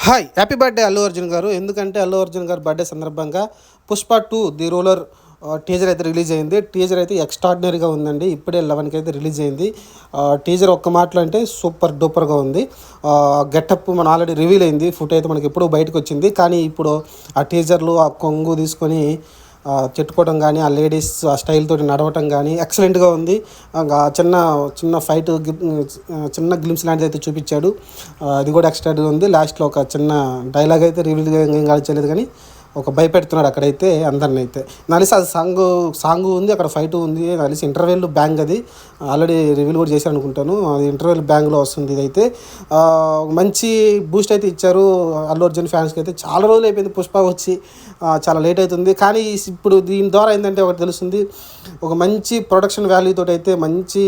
Hi happy birthday Allu Arjun గారు. ఎందుకంటే అల్లు అర్జున్ గారు బర్త్డే సందర్భంగా పుష్ప 2 ది రూలర్ టీజర్ అయితే రిలీజ్ అయింది. టీజర్ అయితే ఎక్స్ట్రాడినరీగా ఉందండి. ఇప్పుడే 11కి అయితే రిలీజ్ అయింది. టీజర్ ఒక్క మాటలో అంటే సూపర్ డూపర్గా ఉంది. గెటప్ మన ఆల్రెడీ రివీల్ అయింది. ఫుట్ అయితే మనకి ఎప్పుడూ బయటకు వచ్చింది. కానీ ఇప్పుడు ఆ టీజర్లు ఆ కొంగు తీసుకొని చెట్టుకోవడం కానీ, ఆ లేడీస్ ఆ స్టైల్ తోటి నడవటం కానీ ఎక్సలెంట్గా ఉంది. చిన్న చిన్న ఫైట్ చిన్న గ్లిమ్స్ లాంటిది అయితే చూపించాడు. అది కూడా ఎక్స్ట్రాగా ఉంది. లాస్ట్లో ఒక చిన్న డైలాగ్ అయితే రివీల్గా ఏం కాల్చలేదు, కానీ ఒక భయపెడుతున్నాడు అక్కడైతే అందరిని అయితే. నలిసి అది సాంగ్ ఉంది, అక్కడ ఫైట్ ఉంది. నలిసి ఇంటర్వెల్ బ్యాంగ్ అది ఆల్రెడీ రివీల్ కూడా చేశాను అనుకుంటాను. అది ఇంటర్వెల్ బ్యాంగ్లో వస్తుంది. ఇదైతే మంచి బూస్ట్ అయితే ఇచ్చారు అల్లు అర్జున్ ఫ్యాన్స్కి అయితే. చాలా రోజులు అయిపోయింది పుష్ప వచ్చి, చాలా లేట్ అవుతుంది. కానీ ఇప్పుడు దీని ద్వారా ఏంటంటే ఒకటి తెలుస్తుంది, ఒక మంచి ప్రొడక్షన్ వాల్యూ తోటి అయితే మంచి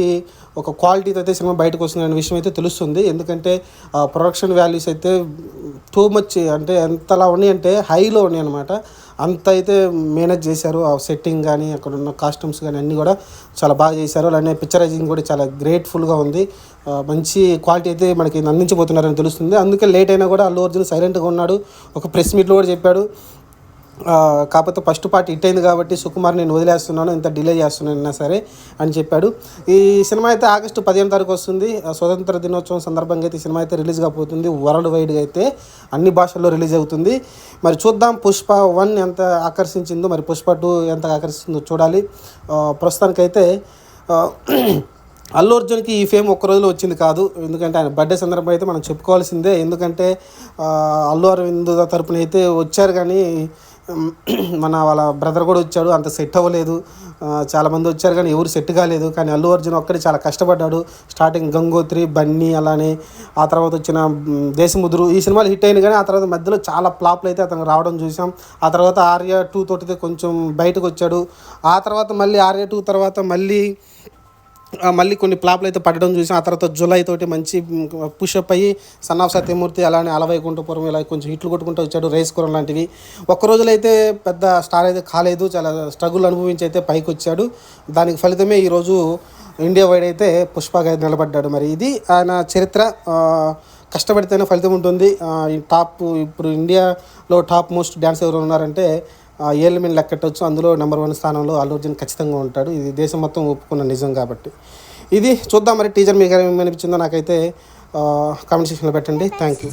ఒక క్వాలిటీతో అయితే సినిమా బయటకు వస్తుంది అనే విషయం అయితే తెలుస్తుంది. ఎందుకంటే ప్రొడక్షన్ వాల్యూస్ అయితే టూ మచ్, అంటే ఎంతలా ఉన్నాయి అంటే హైలో ఉన్నాయి అనమాట. అంత అయితే మేనేజ్ చేశారు. ఆ సెట్టింగ్ కానీ, అక్కడ ఉన్న కాస్ట్యూమ్స్ కానీ అన్నీ కూడా చాలా బాగా చేశారు. అలానే పిక్చరైజింగ్ కూడా చాలా గ్రేట్ఫుల్గా ఉంది. మంచి క్వాలిటీ అయితే మనకి అందించబోతున్నారని తెలుస్తుంది. అందుకే లేట్ అయినా కూడా అల్లు అర్జున్ సైలెంట్గా ఉన్నాడు. ఒక ప్రెస్ మీట్లో కూడా చెప్పాడు, కాకపోతే ఫస్ట్ పార్ట్ హిట్ అయింది కాబట్టి సుకుమార్ నేను వదిలేస్తున్నాను, ఇంత డిలే చేస్తున్నానైనా సరే అని చెప్పాడు. ఈ సినిమా అయితే ఆగస్టు 15 తారీఖు వస్తుంది. స్వతంత్ర దినోత్సవం సందర్భంగా అయితే ఈ సినిమా అయితే రిలీజ్ కాబోతుంది. వరల్డ్ వైడ్గా అయితే అన్ని భాషల్లో రిలీజ్ అవుతుంది. మరి చూద్దాం పుష్ప 1 ఎంత ఆకర్షించిందో, మరి పుష్ప 2 ఎంత ఆకర్షిస్తుందో చూడాలి. ప్రస్తుతానికైతే అల్లు అర్జున్కి ఈ ఫేమ్ ఒక్క రోజులో వచ్చింది కాదు. ఎందుకంటే ఆయన బర్త్డే సందర్భం అయితే మనం చెప్పుకోవాల్సిందే. ఎందుకంటే అల్లు అరవింద్ తరపున అయితే వచ్చారు, కానీ వాళ్ళ బ్రదర్ కూడా వచ్చాడు, అంత సెట్ అవ్వలేదు. చాలామంది వచ్చారు కానీ ఎవరు సెట్ కాలేదు. కానీ అల్లు అర్జున్ ఒక్కడే చాలా కష్టపడ్డాడు. స్టార్టింగ్ గంగోత్రి, బన్నీ, అలానే ఆ తర్వాత వచ్చిన దేశముద్రు ఈ సినిమాలు హిట్ అయింది. కానీ ఆ తర్వాత మధ్యలో చాలా ఫ్లాప్లు అయితే అతను రావడం చూసాం. ఆ తర్వాత ఆర్య 2 తోటి కొంచెం బయటకు వచ్చాడు. ఆ తర్వాత మళ్ళీ ఆర్య 2 తర్వాత మళ్ళీ కొన్ని ఫ్లాప్లు అయితే పడడం చూసాం. ఆ తర్వాత జులై తోటి మంచి పుషప్ అయ్యి సన్ ఆఫ్ సత్యమూర్తి, అలానే అలవైకుంఠపురం ఇలా కొంచెం హిట్లు కొట్టుకుంటూ వచ్చాడు. రేస్ కురం లాంటివి. ఒక్క రోజులైతే పెద్ద స్టార్ అయితే కాలేదు. చాలా స్ట్రగుల్ అనుభవించి అయితే పైకి వచ్చాడు. దానికి ఫలితమే ఈరోజు ఇండియా వైడ్ అయితే పుష్పగా అయితే నిలబడ్డాడు. మరి ఇది ఆయన చరిత్ర. కష్టపడితేనే ఫలితం ఉంటుంది. ఇప్పుడు ఇండియాలో టాప్ మోస్ట్ డ్యాన్స్ ఎవరు ఉన్నారంటే ఏళ్ళ మీద లెక్కట్టవచ్చు. అందులో నెంబర్ 1 స్థానంలో అల్లు అర్జున్ ఖచ్చితంగా ఉంటాడు. ఇది దేశం మొత్తం ఒప్పుకున్న నిజం కాబట్టి. ఇది చూద్దాం మరి టీజర్ మీకు ఏమనిపించిందో నాకైతే కామెంట్ సెక్షన్లో పెట్టండి. Thank you.